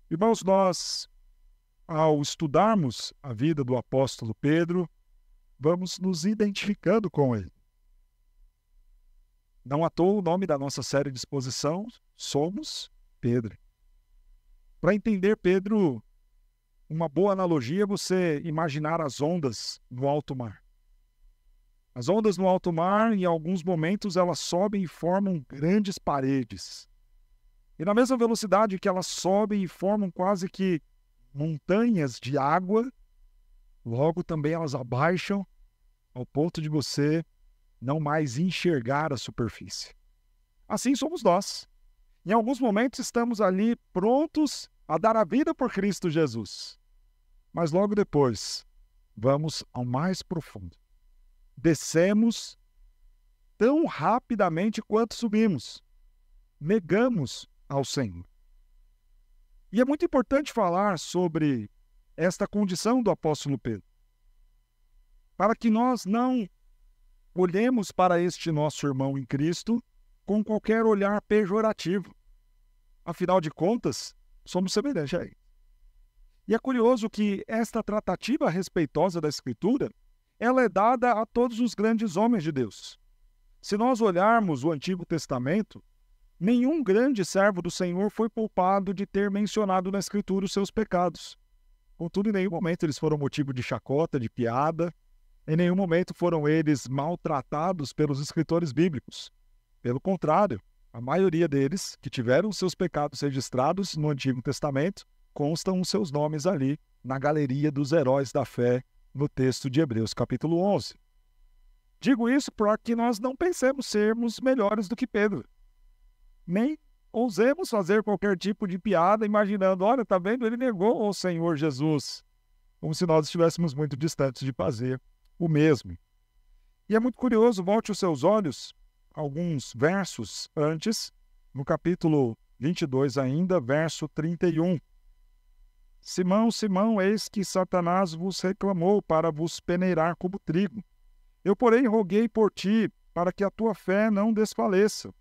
Irmãos, nós, ao estudarmos a vida do apóstolo Pedro, vamos nos identificando com ele. Não à toa o nome da nossa série de exposição, Somos Pedro. Para entender Pedro, uma boa analogia é você imaginar as ondas no alto mar. As ondas no alto mar, em alguns momentos, elas sobem e formam grandes paredes. E na mesma velocidade que elas sobem e formam quase que montanhas de água, logo também elas abaixam ao ponto de você não mais enxergar a superfície. Assim somos nós. Em alguns momentos estamos ali prontos a dar a vida por Cristo Jesus. Mas logo depois, vamos ao mais profundo. Descemos tão rapidamente quanto subimos. Negamos ao Senhor. E é muito importante falar sobre esta condição do apóstolo Pedro, para que nós não olhemos para este nosso irmão em Cristo com qualquer olhar pejorativo. Afinal de contas, somos semelhantes a ele. E é curioso que esta tratativa respeitosa da Escritura, ela é dada a todos os grandes homens de Deus. Se nós olharmos o Antigo Testamento, nenhum grande servo do Senhor foi poupado de ter mencionado na Escritura os seus pecados. Contudo, em nenhum momento eles foram motivo de chacota, de piada. Em nenhum momento foram eles maltratados pelos escritores bíblicos. Pelo contrário, a maioria deles, que tiveram seus pecados registrados no Antigo Testamento, constam os seus nomes ali na galeria dos heróis da fé, no texto de Hebreus capítulo 11. Digo isso para que nós não pensemos sermos melhores do que Pedro. Nem ousemos fazer qualquer tipo de piada imaginando, olha, tá vendo, ele negou o Senhor Jesus. Como se nós estivéssemos muito distantes de fazer o mesmo. E é muito curioso, volte os seus olhos alguns versos antes, no capítulo 22 ainda, verso 31. Simão, Simão, eis que Satanás vos reclamou para vos peneirar como trigo. Eu, porém, roguei por ti, para que a tua fé não desfaleça.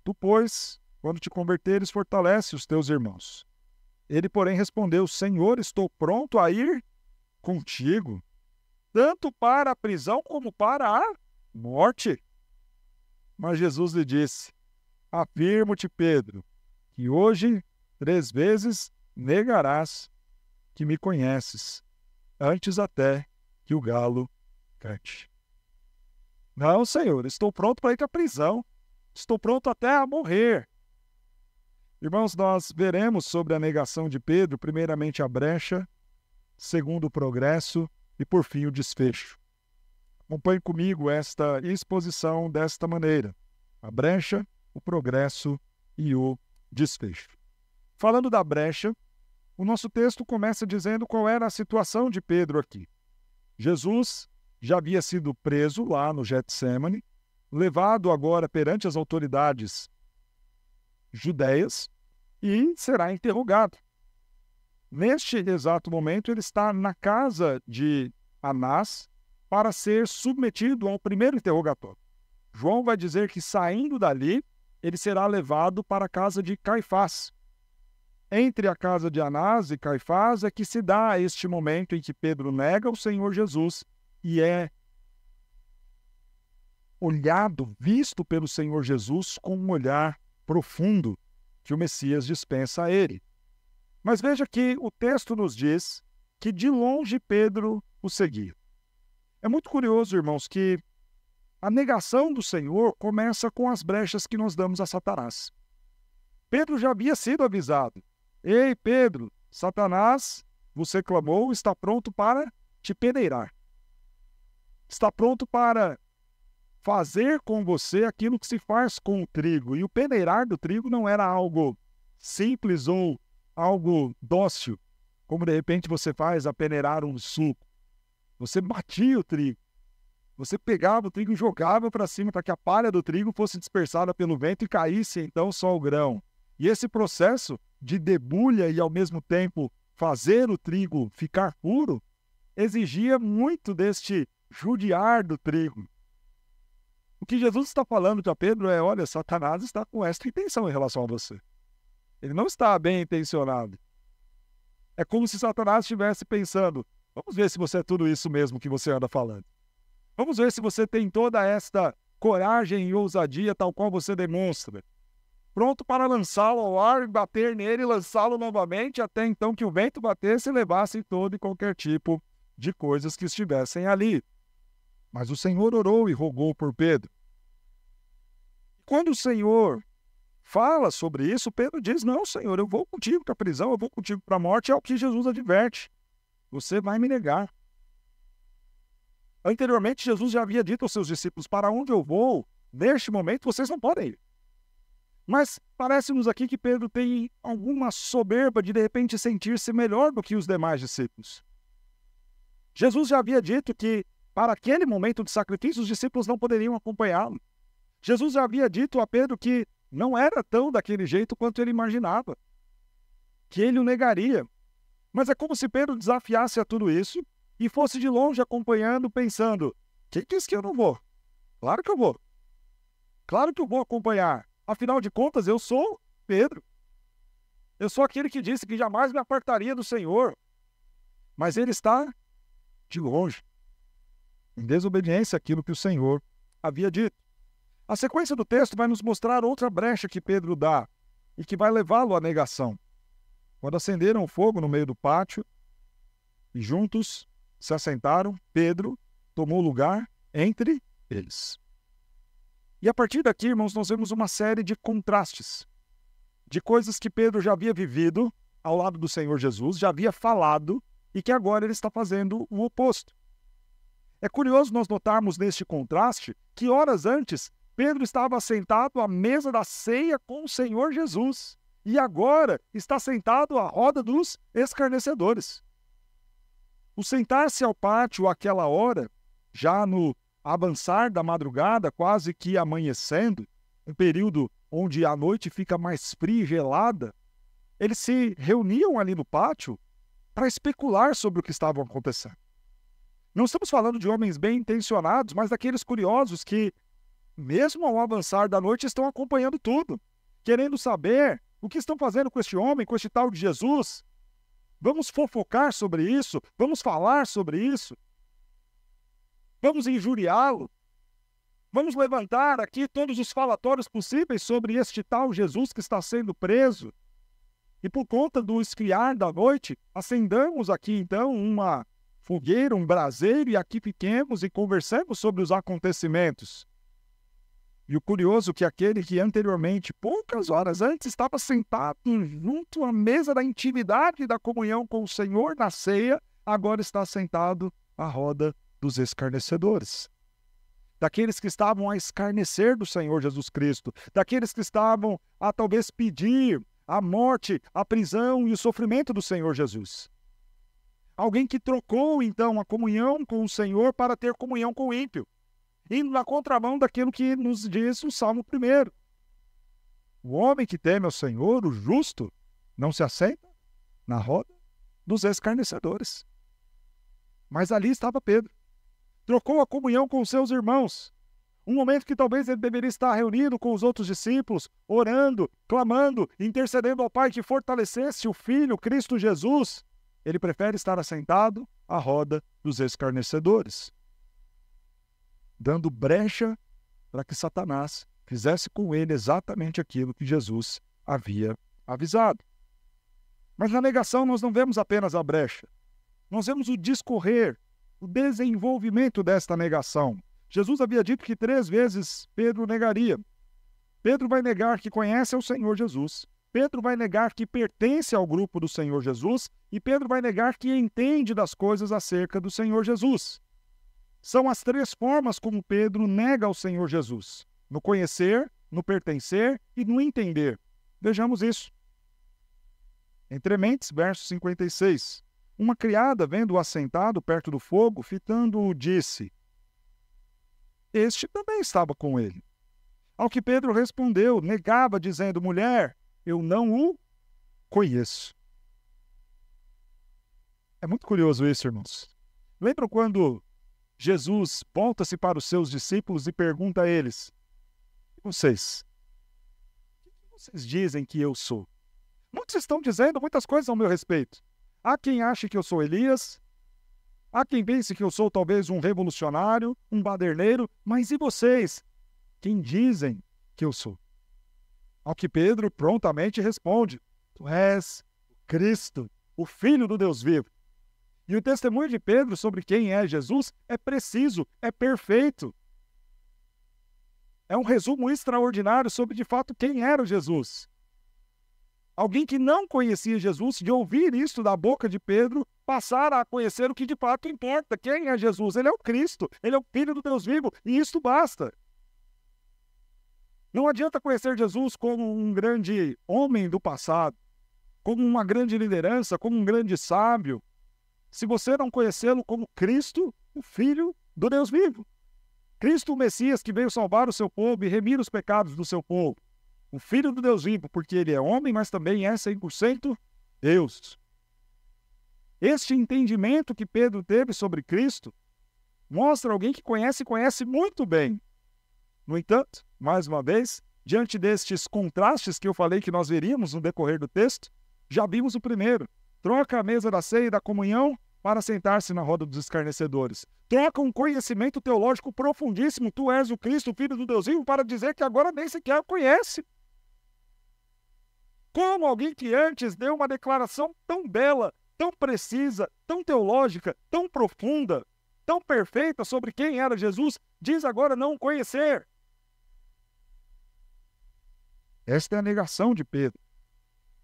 Tu, pois, quando te converteres, fortalece os teus irmãos. Ele, porém, respondeu, Senhor, estou pronto a ir contigo, tanto para a prisão como para a morte. Mas Jesus lhe disse, afirmo-te, Pedro, que hoje 3 vezes negarás que me conheces, antes até que o galo cante. Não, Senhor, estou pronto para ir para a prisão. Estou pronto até a morrer. Irmãos, nós veremos sobre a negação de Pedro, primeiramente a brecha, segundo o progresso e, por fim, o desfecho. Acompanhe comigo esta exposição desta maneira: a brecha, o progresso e o desfecho. Falando da brecha, o nosso texto começa dizendo qual era a situação de Pedro aqui. Jesus já havia sido preso lá no Getsêmani, levado agora perante as autoridades judeias e será interrogado. Neste exato momento, ele está na casa de Anás para ser submetido ao primeiro interrogatório. João vai dizer que, saindo dali, ele será levado para a casa de Caifás. Entre a casa de Anás e Caifás é que se dá este momento em que Pedro nega o Senhor Jesus e é olhado, visto pelo Senhor Jesus com um olhar profundo que o Messias dispensa a ele. Mas veja que o texto nos diz que de longe Pedro o seguia. É muito curioso, irmãos, que a negação do Senhor começa com as brechas que nós damos a Satanás. Pedro já havia sido avisado. Ei, Pedro, Satanás você clamou, está pronto para te peneirar. Está pronto para fazer com você aquilo que se faz com o trigo. E o peneirar do trigo não era algo simples ou algo dócil, como de repente você faz a peneirar um suco. Você batia o trigo. Você pegava o trigo e jogava para cima para que a palha do trigo fosse dispersada pelo vento e caísse então só o grão. E esse processo de debulha e ao mesmo tempo fazer o trigo ficar puro exigia muito deste judiar do trigo. O que Jesus está falando para Pedro é, olha, Satanás está com esta intenção em relação a você. Ele não está bem intencionado. É como se Satanás estivesse pensando: vamos ver se você é tudo isso mesmo que você anda falando. Vamos ver se você tem toda esta coragem e ousadia tal qual você demonstra. Pronto para lançá-lo ao ar, bater nele e lançá-lo novamente, até então que o vento batesse e levasse todo e qualquer tipo de coisas que estivessem ali. Mas o Senhor orou e rogou por Pedro. Quando o Senhor fala sobre isso, Pedro diz: não, Senhor, eu vou contigo para a prisão, eu vou contigo para a morte. É o que Jesus adverte: você vai me negar. Anteriormente, Jesus já havia dito aos seus discípulos: para onde eu vou, neste momento, vocês não podem ir. Mas parece-nos aqui que Pedro tem alguma soberba de repente sentir-se melhor do que os demais discípulos. Jesus já havia dito que para aquele momento de sacrifício os discípulos não poderiam acompanhá-lo. Jesus já havia dito a Pedro que não era tão daquele jeito quanto ele imaginava, que ele o negaria. Mas é como se Pedro desafiasse a tudo isso e fosse de longe acompanhando, pensando: quem diz que eu não vou? Claro que eu vou. Claro que eu vou acompanhar. Afinal de contas, eu sou Pedro. Eu sou aquele que disse que jamais me apartaria do Senhor. Mas ele está de longe, em desobediência àquilo que o Senhor havia dito. A sequência do texto vai nos mostrar outra brecha que Pedro dá e que vai levá-lo à negação. Quando acenderam o fogo no meio do pátio e juntos se assentaram, Pedro tomou lugar entre eles. E a partir daqui, irmãos, nós vemos uma série de contrastes, de coisas que Pedro já havia vivido ao lado do Senhor Jesus, já havia falado e que agora ele está fazendo o oposto. É curioso nós notarmos neste contraste que horas antes Pedro estava sentado à mesa da ceia com o Senhor Jesus e agora está sentado à roda dos escarnecedores. O sentar-se ao pátio àquela hora, já no avançar da madrugada, quase que amanhecendo, um período onde a noite fica mais fria e gelada, eles se reuniam ali no pátio para especular sobre o que estava acontecendo. Não estamos falando de homens bem intencionados, mas daqueles curiosos que, mesmo ao avançar da noite, estão acompanhando tudo, querendo saber o que estão fazendo com este homem, com este tal de Jesus. Vamos fofocar sobre isso, vamos falar sobre isso. Vamos injuriá-lo. Vamos levantar aqui todos os falatórios possíveis sobre este tal Jesus que está sendo preso. E por conta do esfriar da noite, acendamos aqui então uma fogueira, um braseiro, e aqui fiquemos e conversemos sobre os acontecimentos. E o curioso é que aquele que anteriormente, poucas horas antes, estava sentado junto à mesa da intimidade e da comunhão com o Senhor na ceia, agora está sentado à roda dos escarnecedores, daqueles que estavam a escarnecer do Senhor Jesus Cristo, daqueles que estavam a talvez pedir a morte, a prisão e o sofrimento do Senhor Jesus. Alguém que trocou então a comunhão com o Senhor para ter comunhão com o ímpio, indo na contramão daquilo que nos diz o Salmo 1. O homem que teme ao Senhor, o justo, não se assenta na roda dos escarnecedores. Mas ali estava Pedro. Trocou a comunhão com seus irmãos. Um momento que talvez ele deveria estar reunido com os outros discípulos, orando, clamando, intercedendo ao Pai que fortalecesse o Filho, Cristo Jesus. Ele prefere estar assentado à roda dos escarnecedores, dando brecha para que Satanás fizesse com ele exatamente aquilo que Jesus havia avisado. Mas na negação nós não vemos apenas a brecha, nós vemos o discorrer, o desenvolvimento desta negação. Jesus havia dito que 3 vezes Pedro negaria. Pedro vai negar que conhece o Senhor Jesus. Pedro vai negar que pertence ao grupo do Senhor Jesus. E Pedro vai negar que entende das coisas acerca do Senhor Jesus. São as 3 formas como Pedro nega ao Senhor Jesus: no conhecer, no pertencer e no entender. Vejamos isso. Entre mentes, verso 56. Uma criada, vendo-o assentado perto do fogo, fitando-o, disse: este também estava com ele. Ao que Pedro respondeu, negava, dizendo: mulher, eu não o conheço. É muito curioso isso, irmãos. Lembram quando Jesus volta-se para os seus discípulos e pergunta a eles: e vocês? O que vocês dizem que eu sou? Muitos estão dizendo muitas coisas ao meu respeito. Há quem ache que eu sou Elias, há quem pense que eu sou talvez um revolucionário, um baderneiro, mas e vocês? Quem dizem que eu sou? Ao que Pedro prontamente responde: Tu és o Cristo, o Filho do Deus vivo. E o testemunho de Pedro sobre quem é Jesus é preciso, é perfeito. É um resumo extraordinário sobre, de fato, quem era Jesus. Alguém que não conhecia Jesus, de ouvir isso da boca de Pedro, passar a conhecer o que de fato importa. Quem é Jesus? Ele é o Cristo, ele é o Filho do Deus vivo, e isto basta. Não adianta conhecer Jesus como um grande homem do passado, como uma grande liderança, como um grande sábio, se você não conhecê-lo como Cristo, o Filho do Deus vivo. Cristo, o Messias, que veio salvar o seu povo e remir os pecados do seu povo. O Filho do Deus vivo, porque ele é homem, mas também é 100% Deus. Este entendimento que Pedro teve sobre Cristo mostra alguém que conhece muito bem. No entanto, mais uma vez, diante destes contrastes que eu falei que nós veríamos no decorrer do texto, já vimos o primeiro. Troca a mesa da ceia e da comunhão para sentar-se na roda dos escarnecedores. Troca um conhecimento teológico profundíssimo, tu és o Cristo, o Filho do Deus vivo, para dizer que agora nem sequer o conhece. Como alguém que antes deu uma declaração tão bela, tão precisa, tão teológica, tão profunda, tão perfeita sobre quem era Jesus, diz agora não o conhecer. Esta é a negação de Pedro.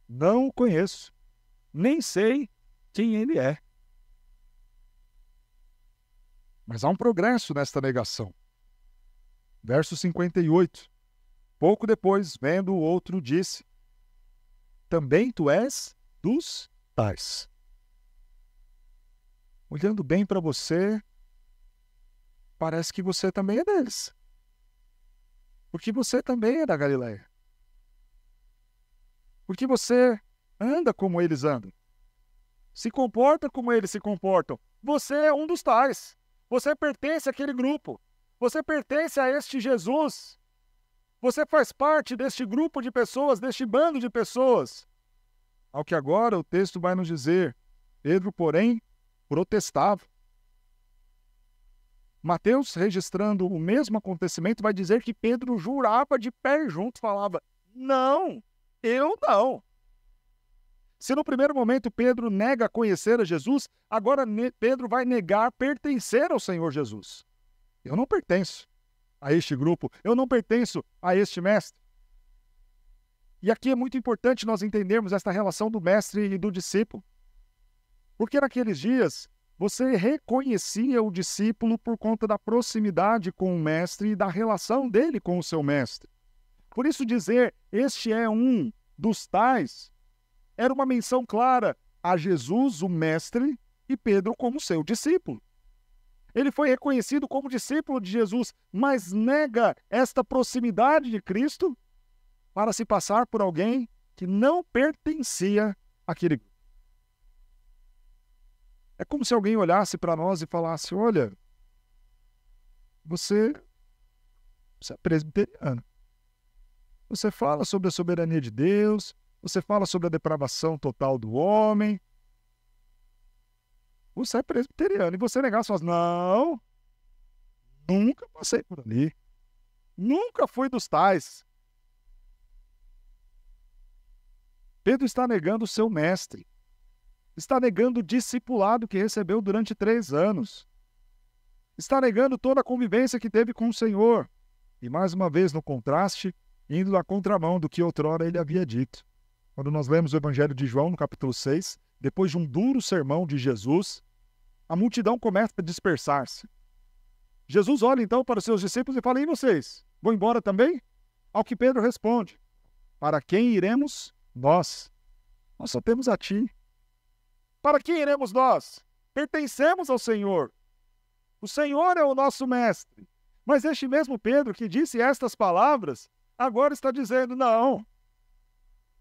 Não o conheço, nem sei quem ele é. Mas há um progresso nesta negação. Verso 58. Pouco depois, vendo o outro, disse: Também tu és dos tais. Olhando bem para você, parece que você também é deles. Porque você também é da Galileia. Porque você anda como eles andam. Se comporta como eles se comportam. Você é um dos tais. Você pertence àquele grupo. Você pertence a este Jesus. Você faz parte deste grupo de pessoas, deste bando de pessoas. Ao que agora o texto vai nos dizer, Pedro, porém, protestava. Mateus, registrando o mesmo acontecimento, vai dizer que Pedro jurava de pé junto, falava: Não, eu não. Se no primeiro momento Pedro nega conhecer a Jesus, agora Pedro vai negar pertencer ao Senhor Jesus. Eu não pertenço a este grupo, eu não pertenço a este mestre. E aqui é muito importante nós entendermos esta relação do mestre e do discípulo. Porque naqueles dias, você reconhecia o discípulo por conta da proximidade com o mestre e da relação dele com o seu mestre. Por isso dizer, este é um dos tais, era uma menção clara a Jesus, o mestre, e Pedro como seu discípulo. Ele foi reconhecido como discípulo de Jesus, mas nega esta proximidade de Cristo para se passar por alguém que não pertencia àquele grupo. É como se alguém olhasse para nós e falasse: olha, você é presbiteriano. Você fala sobre a soberania de Deus, você fala sobre a depravação total do homem. Você é presbiteriano. E você negasse e falasse: não, nunca passei por ali. Nunca fui dos tais. Pedro está negando o seu mestre. Está negando o discipulado que recebeu durante 3 anos. Está negando toda a convivência que teve com o Senhor. E mais uma vez, no contraste, indo na contramão do que outrora ele havia dito. Quando nós lemos o Evangelho de João, no capítulo 6, depois de um duro sermão de Jesus, a multidão começa a dispersar-se. Jesus olha então para os seus discípulos e fala: e vocês? Vão embora também? Ao que Pedro responde: para quem iremos nós? Nós só temos a ti. Para quem iremos nós? Pertencemos ao Senhor. O Senhor é o nosso mestre. Mas este mesmo Pedro que disse estas palavras, agora está dizendo: não,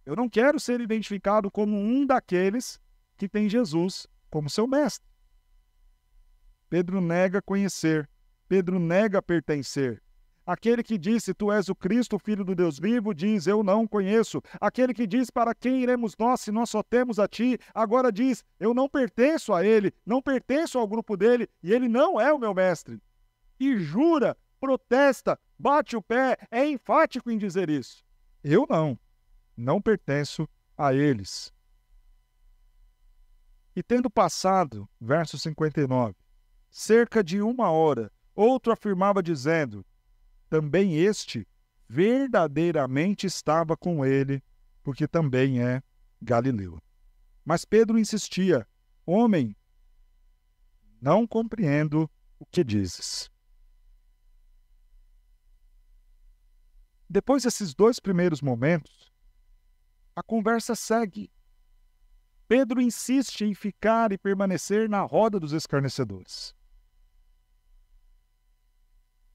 eu não quero ser identificado como um daqueles que tem Jesus como seu mestre. Pedro nega conhecer. Pedro nega pertencer. Aquele que disse, tu és o Cristo, o Filho do Deus vivo, diz, eu não conheço. Aquele que diz, para quem iremos nós, se nós só temos a ti, agora diz, eu não pertenço a ele, não pertenço ao grupo dele, e ele não é o meu mestre. E jura, protesta, bate o pé, é enfático em dizer isso. Eu não pertenço a eles. E tendo passado, verso 59, cerca de 1 hora, outro afirmava dizendo, também este verdadeiramente estava com ele, porque também é galileu. Mas Pedro insistia, homem, não compreendo o que dizes. Depois desses 2 primeiros momentos, a conversa segue. Pedro insiste em ficar e permanecer na roda dos escarnecedores.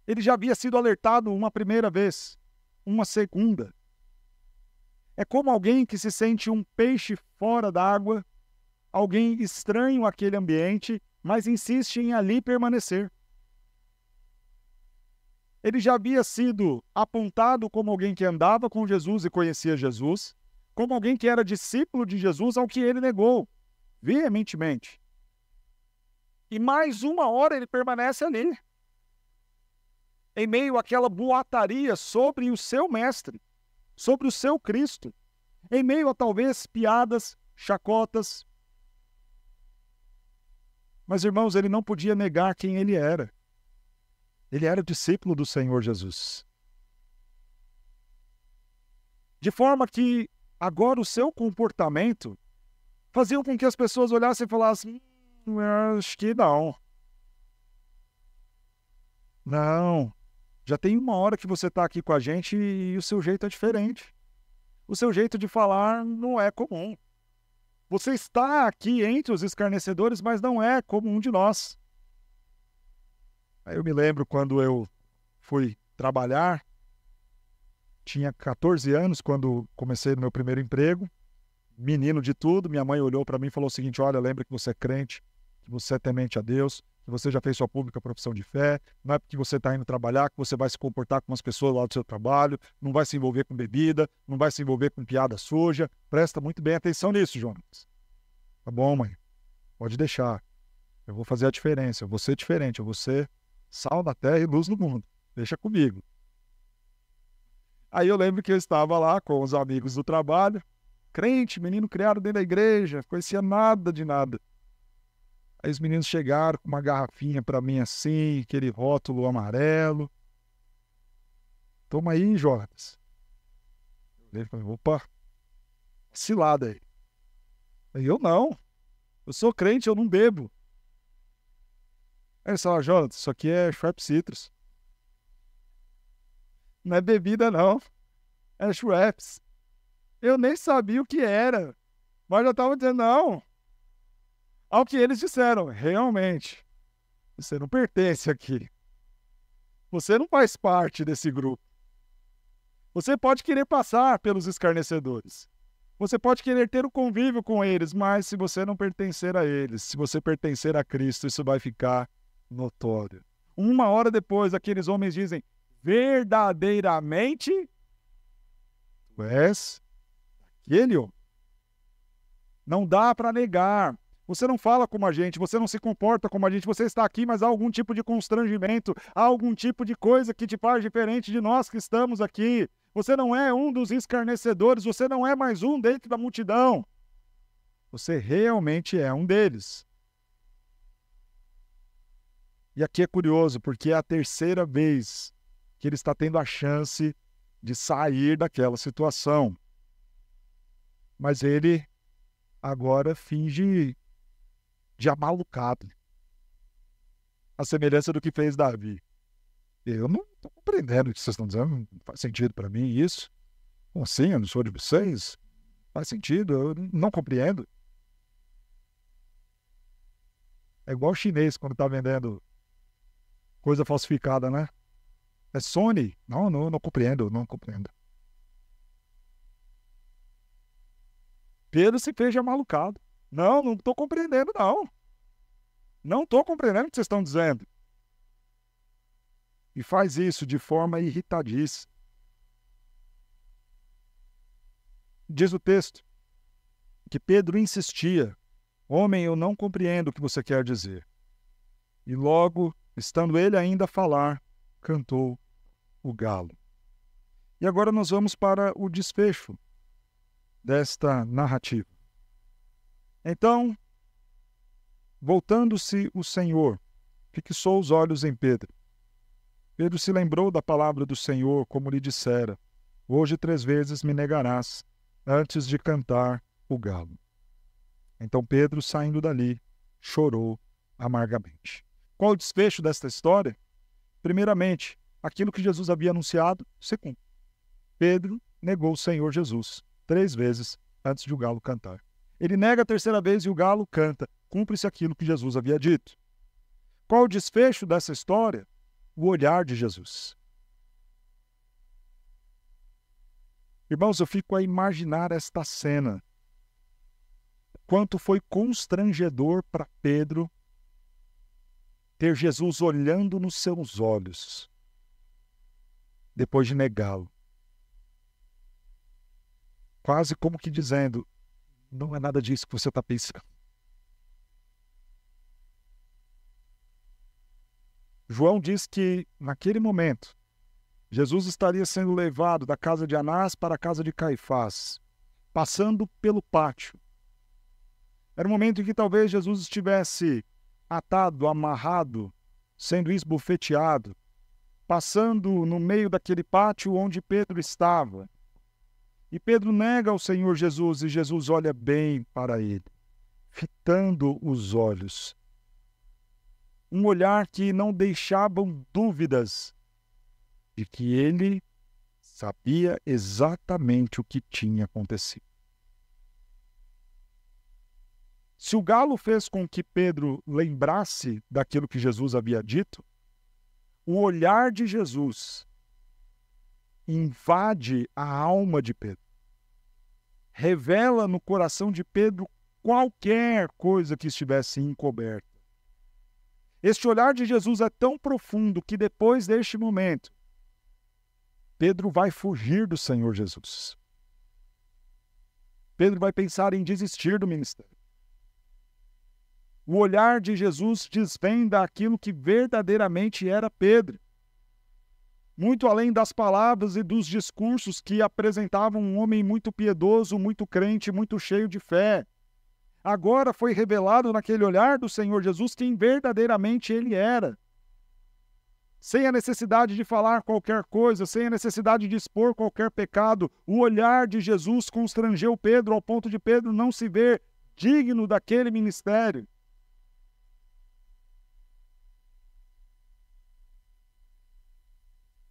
Ele já havia sido alertado uma primeira vez, uma segunda. É como alguém que se sente um peixe fora d'água, alguém estranho àquele ambiente, mas insiste em ali permanecer. Ele já havia sido apontado como alguém que andava com Jesus e conhecia Jesus, como alguém que era discípulo de Jesus, ao que ele negou, veementemente. E mais 1 hora ele permanece ali, em meio àquela boataria sobre o seu mestre, sobre o seu Cristo, em meio a talvez piadas, chacotas. Mas, irmãos, ele não podia negar quem ele era. Ele era discípulo do Senhor Jesus. De forma que agora o seu comportamento fazia com que as pessoas olhassem e falassem, acho que não. Não. Já tem 1 hora que você está aqui com a gente e o seu jeito é diferente. O seu jeito de falar não é comum. Você está aqui entre os escarnecedores, mas não é como um de nós. Aí eu me lembro quando eu fui trabalhar, tinha 14 anos quando comecei no meu primeiro emprego, menino de tudo, minha mãe olhou para mim e falou o seguinte, olha, lembra que você é crente, que você é temente a Deus, que você já fez sua pública profissão de fé, não é porque você está indo trabalhar que você vai se comportar com as pessoas lá do seu trabalho, não vai se envolver com bebida, não vai se envolver com piada suja, presta muito bem atenção nisso, Jonas. Tá bom, mãe, pode deixar, eu vou fazer a diferença, eu vou ser diferente, eu vou ser sal na terra e luz no mundo, deixa comigo. Aí eu lembro que eu estava lá com os amigos do trabalho, crente, menino criado dentro da igreja, conhecia nada de nada. Aí os meninos chegaram com uma garrafinha para mim assim, aquele rótulo amarelo. Toma aí, Jonas. Eu falei, opa, cilada aí. Eu não, eu sou crente, eu não bebo. Aí eles falaram, Jonas, isso aqui é Schweppes Citrus. Não é bebida não, é Schweppes. Eu nem sabia o que era, mas já estava dizendo, não. Ao que eles disseram, realmente, você não pertence aqui. Você não faz parte desse grupo. Você pode querer passar pelos escarnecedores. Você pode querer ter o convívio com eles, mas se você não pertencer a eles, se você pertencer a Cristo, isso vai ficar notório. 1 hora depois, aqueles homens dizem, verdadeiramente, tu és aquele homem. Não dá para negar. Você não fala como a gente, você não se comporta como a gente, você está aqui, mas há algum tipo de constrangimento, há algum tipo de coisa que te faz diferente de nós que estamos aqui. Você não é um dos escarnecedores, você não é mais um dentro da multidão. Você realmente é um deles. E aqui é curioso, porque é a terceira vez que ele está tendo a chance de sair daquela situação. Mas ele agora finge de amalucado, a semelhança do que fez Davi. Eu não estou compreendendo o que vocês estão dizendo, não faz sentido para mim isso. Como assim? Eu não sou de vocês? Faz sentido? Eu não compreendo. É igual o chinês quando está vendendo coisa falsificada, né? É Sony? Não compreendo, não compreendo. Pedro se fez de amalucado. Não estou compreendendo, não. Não estou compreendendo o que vocês estão dizendo. e faz isso de forma irritadiça. Diz o texto que Pedro insistia: homem, eu não compreendo o que você quer dizer. E logo, estando ele ainda a falar, cantou o galo. E agora nós vamos para o desfecho desta narrativa. Então, voltando-se o Senhor, fixou os olhos em Pedro. Pedro se lembrou da palavra do Senhor, como lhe dissera: hoje 3 vezes me negarás, antes de cantar o galo. Então Pedro, saindo dali, chorou amargamente. Qual o desfecho desta história? Primeiramente, aquilo que Jesus havia anunciado se cumpre. Pedro negou o Senhor Jesus 3 vezes antes de o galo cantar. Ele nega a 3ª vez e o galo canta. Cumpre-se aquilo que Jesus havia dito. Qual o desfecho dessa história? O olhar de Jesus. Irmãos, eu fico a imaginar esta cena. Quanto foi constrangedor para Pedro ter Jesus olhando nos seus olhos, depois de negá-lo. Quase como que dizendo: não é nada disso que você está pensando. João diz que, naquele momento, Jesus estaria sendo levado da casa de Anás para a casa de Caifás, passando pelo pátio. Era um momento em que talvez Jesus estivesse atado, amarrado, sendo esbofeteado, passando no meio daquele pátio onde Pedro estava. E Pedro nega ao Senhor Jesus e Jesus olha bem para ele, fitando os olhos. Um olhar que não deixavam dúvidas de que ele sabia exatamente o que tinha acontecido. Se o galo fez com que Pedro lembrasse daquilo que Jesus havia dito, o olhar de Jesus invade a alma de Pedro. Revela no coração de Pedro qualquer coisa que estivesse encoberta. Este olhar de Jesus é tão profundo que depois deste momento, Pedro vai fugir do Senhor Jesus. Pedro vai pensar em desistir do ministério. O olhar de Jesus desvenda aquilo que verdadeiramente era Pedro. Muito além das palavras e dos discursos que apresentavam um homem muito piedoso, muito crente, muito cheio de fé. Agora foi revelado naquele olhar do Senhor Jesus quem verdadeiramente ele era. Sem a necessidade de falar qualquer coisa, sem a necessidade de expor qualquer pecado, o olhar de Jesus constrangeu Pedro ao ponto de Pedro não se ver digno daquele ministério.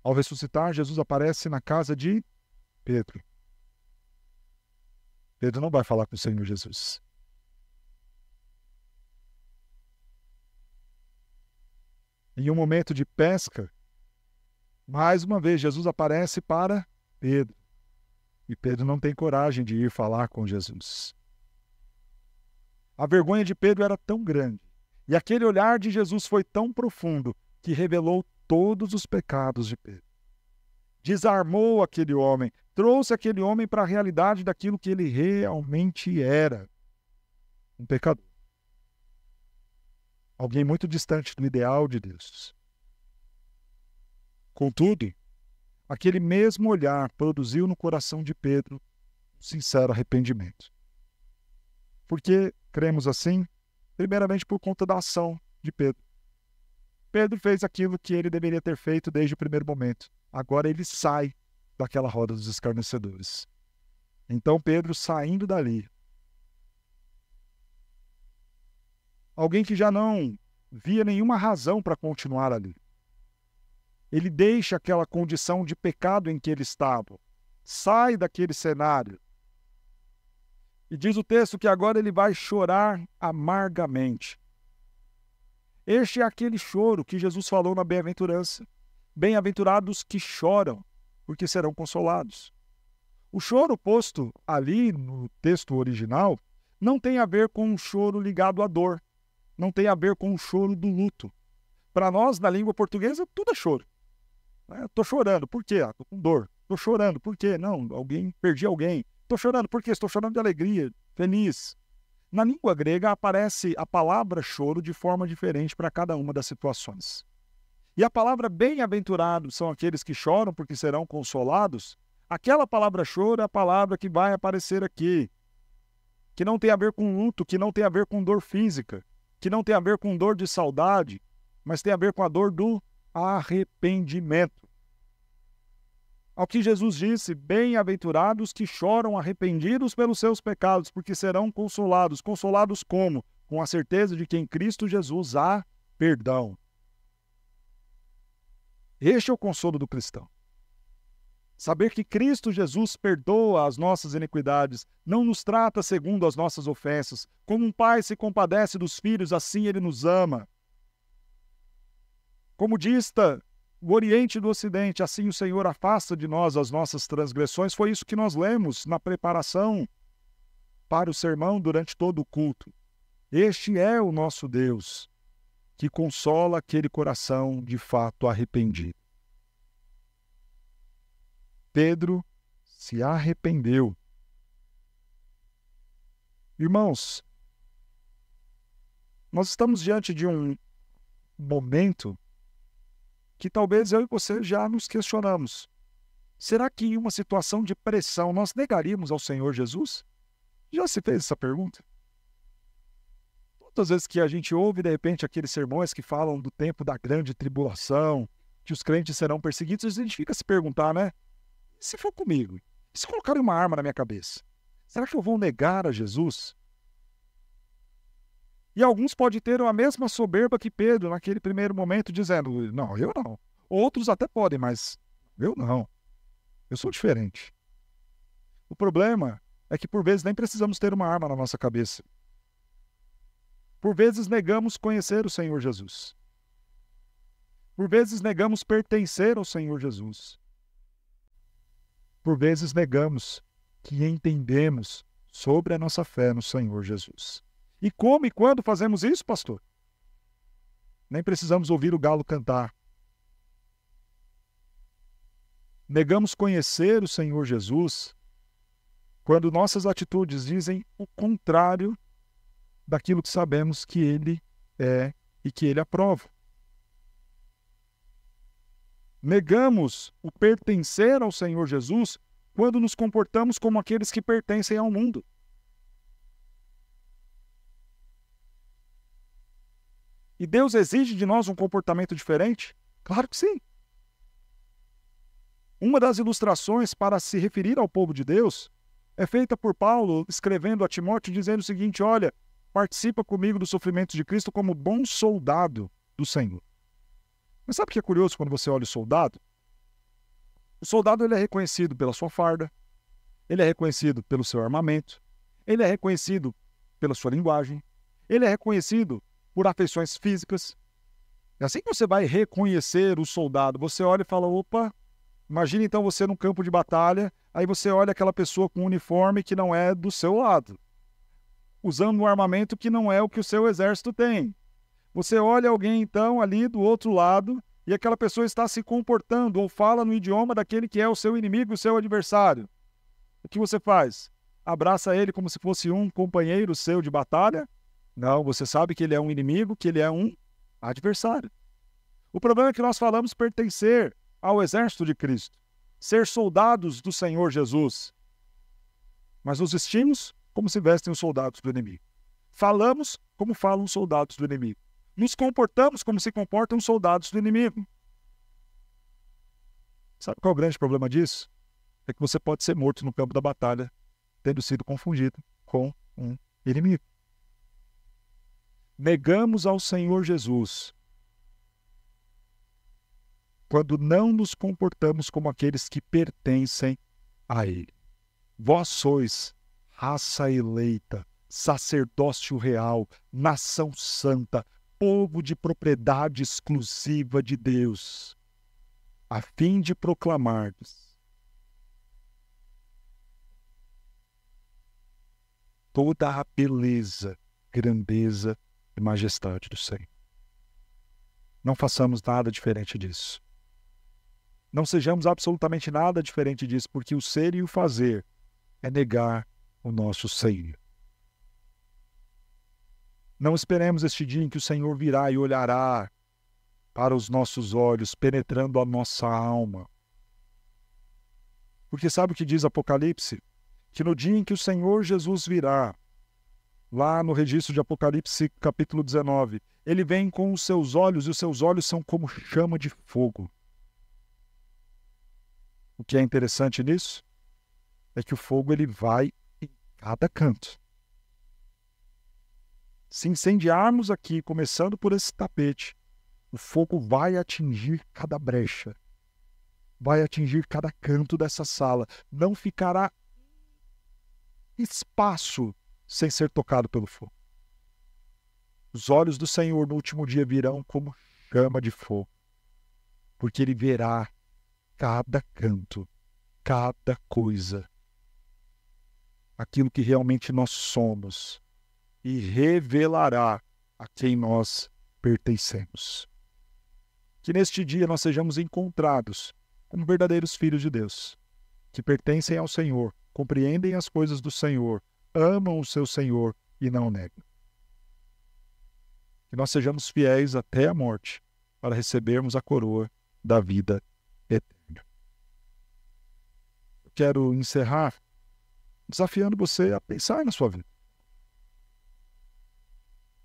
Ao ressuscitar, Jesus aparece na casa de Pedro. Pedro não vai falar com o Senhor Jesus. Em um momento de pesca, mais uma vez Jesus aparece para Pedro. E Pedro não tem coragem de ir falar com Jesus. A vergonha de Pedro era tão grande, e aquele olhar de Jesus foi tão profundo, que revelou todos os pecados de Pedro. Desarmou aquele homem, trouxe aquele homem para a realidade daquilo que ele realmente era. Um pecador. Alguém muito distante do ideal de Deus. Contudo, aquele mesmo olhar produziu no coração de Pedro um sincero arrependimento. Por que cremos assim? Primeiramente por conta da ação de Pedro. Pedro fez aquilo que ele deveria ter feito desde o primeiro momento. Agora ele sai daquela roda dos escarnecedores. Então Pedro, saindo dali, alguém que já não via nenhuma razão para continuar ali. Ele deixa aquela condição de pecado em que ele estava, sai daquele cenário. E diz o texto que agora ele vai chorar amargamente. Este é aquele choro que Jesus falou na bem-aventurança. Bem-aventurados que choram, porque serão consolados. O choro posto ali no texto original não tem a ver com um choro ligado à dor. Não tem a ver com o choro do luto. Para nós, na língua portuguesa, tudo é choro. Estou chorando, por quê? Estou com dor. Estou chorando, por quê? Não, perdi alguém. Estou chorando, por quê? Estou chorando de alegria, feliz. Na língua grega aparece a palavra choro de forma diferente para cada uma das situações. E a palavra bem-aventurados são aqueles que choram porque serão consolados. Aquela palavra choro é a palavra que vai aparecer aqui, que não tem a ver com luto, que não tem a ver com dor física, que não tem a ver com dor de saudade, mas tem a ver com a dor do arrependimento. Ao que Jesus disse, bem-aventurados que choram arrependidos pelos seus pecados, porque serão consolados. Consolados como? Com a certeza de que em Cristo Jesus há perdão. Este é o consolo do cristão. Saber que Cristo Jesus perdoa as nossas iniquidades, não nos trata segundo as nossas ofensas. Como um pai se compadece dos filhos, assim ele nos ama. Como dista o Oriente do Ocidente, assim o Senhor afasta de nós as nossas transgressões. Foi isso que nós lemos na preparação para o sermão durante todo o culto. Este é o nosso Deus, que consola aquele coração de fato arrependido. Pedro se arrependeu. Irmãos, nós estamos diante de um momento que talvez eu e você já nos questionamos. Será que em uma situação de pressão nós negaríamos ao Senhor Jesus? Já se fez essa pergunta? Todas as vezes que a gente ouve, de repente, aqueles sermões que falam do tempo da grande tribulação, que os crentes serão perseguidos, a gente fica a se perguntar, né? E se for comigo? E se colocarem uma arma na minha cabeça? Será que eu vou negar a Jesus? E alguns podem ter a mesma soberba que Pedro naquele primeiro momento, dizendo, não, eu não. Outros até podem, mas eu não. Eu sou diferente. O problema é que por vezes nem precisamos ter uma arma na nossa cabeça. Por vezes negamos conhecer o Senhor Jesus. Por vezes negamos pertencer ao Senhor Jesus. Por vezes negamos que entendemos sobre a nossa fé no Senhor Jesus. E como e quando fazemos isso, pastor? Nem precisamos ouvir o galo cantar. Negamos conhecer o Senhor Jesus quando nossas atitudes dizem o contrário daquilo que sabemos que Ele é e que Ele aprova. Negamos o pertencer ao Senhor Jesus quando nos comportamos como aqueles que pertencem ao mundo. E Deus exige de nós um comportamento diferente? Claro que sim. Uma das ilustrações para se referir ao povo de Deus é feita por Paulo, escrevendo a Timóteo, dizendo o seguinte, olha, participa comigo dos sofrimentos de Cristo como bom soldado do Senhor. Mas sabe o que é curioso quando você olha o soldado? O soldado ele é reconhecido pela sua farda, ele é reconhecido pelo seu armamento, ele é reconhecido pela sua linguagem, ele é reconhecido por afeições físicas. É assim que você vai reconhecer o soldado. Você olha e fala, opa, imagina então você num campo de batalha, aí você olha aquela pessoa com um uniforme que não é do seu lado, usando um armamento que não é o que o seu exército tem. Você olha alguém então ali do outro lado e aquela pessoa está se comportando ou fala no idioma daquele que é o seu inimigo, o seu adversário. O que você faz? Abraça ele como se fosse um companheiro seu de batalha? Não, você sabe que ele é um inimigo, que ele é um adversário. O problema é que nós falamos pertencer ao exército de Cristo, ser soldados do Senhor Jesus. Mas nos vestimos como se vestem os soldados do inimigo. Falamos como falam os soldados do inimigo. Nos comportamos como se comportam os soldados do inimigo. Sabe qual é o grande problema disso? É que você pode ser morto no campo da batalha, tendo sido confundido com um inimigo. Negamos ao Senhor Jesus quando não nos comportamos como aqueles que pertencem a Ele. Vós sois raça eleita, sacerdócio real, nação santa, povo de propriedade exclusiva de Deus, a fim de proclamar-vos toda a beleza, grandeza e majestade do Senhor. Não façamos nada diferente disso. Não sejamos absolutamente nada diferente disso, porque o ser e o fazer é negar o nosso Senhor. Não esperemos este dia em que o Senhor virá e olhará para os nossos olhos, penetrando a nossa alma. Porque sabe o que diz Apocalipse? Que no dia em que o Senhor Jesus virá, lá no registro de Apocalipse capítulo 19, ele vem com os seus olhos, e os seus olhos são como chama de fogo. O que é interessante nisso é que o fogo ele vai em cada canto. Se incendiarmos aqui, começando por esse tapete, o fogo vai atingir cada brecha, vai atingir cada canto dessa sala. Não ficará espaço sem ser tocado pelo fogo. Os olhos do Senhor no último dia virão como chama de fogo, porque ele verá cada canto, cada coisa, aquilo que realmente nós somos, e revelará a quem nós pertencemos. Que neste dia nós sejamos encontrados como verdadeiros filhos de Deus, que pertencem ao Senhor, compreendem as coisas do Senhor, amam o seu Senhor e não o negam. Que nós sejamos fiéis até a morte para recebermos a coroa da vida eterna. Eu quero encerrar desafiando você a pensar na sua vida.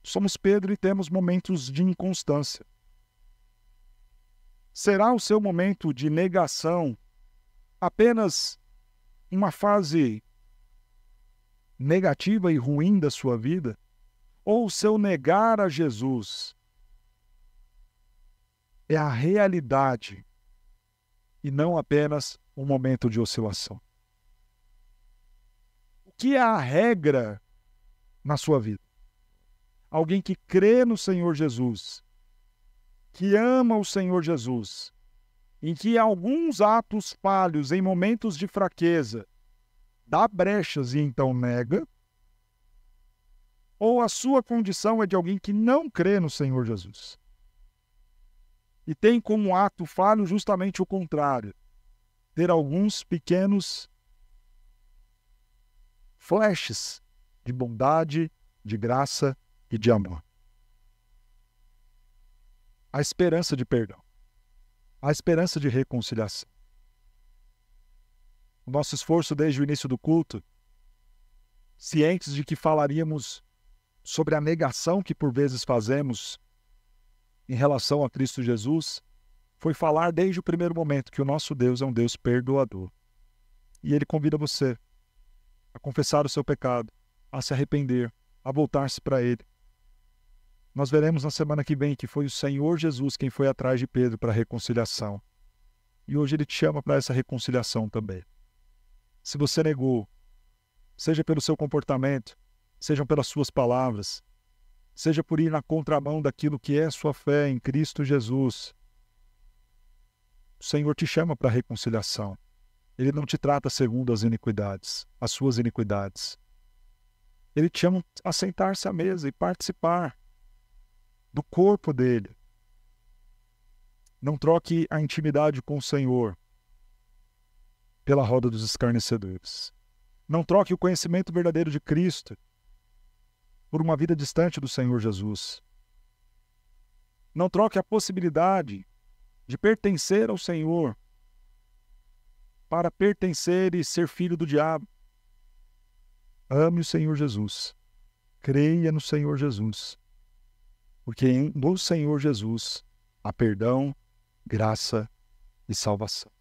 Somos Pedro e temos momentos de inconstância. Será o seu momento de negação apenas uma fase negativa e ruim da sua vida? Ou o seu negar a Jesus é a realidade e não apenas um momento de oscilação? O que é a regra na sua vida? Alguém que crê no Senhor Jesus, que ama o Senhor Jesus, em que alguns atos falhos em momentos de fraqueza dá brechas e então nega, ou a sua condição é de alguém que não crê no Senhor Jesus e tem como ato falho justamente o contrário, ter alguns pequenos flashes de bondade, de graça e de amor. A esperança de perdão, a esperança de reconciliação. O nosso esforço desde o início do culto, cientes de que falaríamos sobre a negação que por vezes fazemos em relação a Cristo Jesus, foi falar desde o primeiro momento que o nosso Deus é um Deus perdoador. E Ele convida você a confessar o seu pecado, a se arrepender, a voltar-se para Ele. Nós veremos na semana que vem que foi o Senhor Jesus quem foi atrás de Pedro para a reconciliação. E hoje Ele te chama para essa reconciliação também. Se você negou, seja pelo seu comportamento, sejam pelas suas palavras, seja por ir na contramão daquilo que é sua fé em Cristo Jesus, o Senhor te chama para a reconciliação. Ele não te trata segundo as iniquidades, as suas iniquidades. Ele te chama a sentar-se à mesa e participar do corpo dele. Não troque a intimidade com o Senhor pela roda dos escarnecedores. Não troque o conhecimento verdadeiro de Cristo por uma vida distante do Senhor Jesus. Não troque a possibilidade de pertencer ao Senhor para pertencer e ser filho do diabo. Ame o Senhor Jesus. Creia no Senhor Jesus. Porque no Senhor Jesus há perdão, graça e salvação.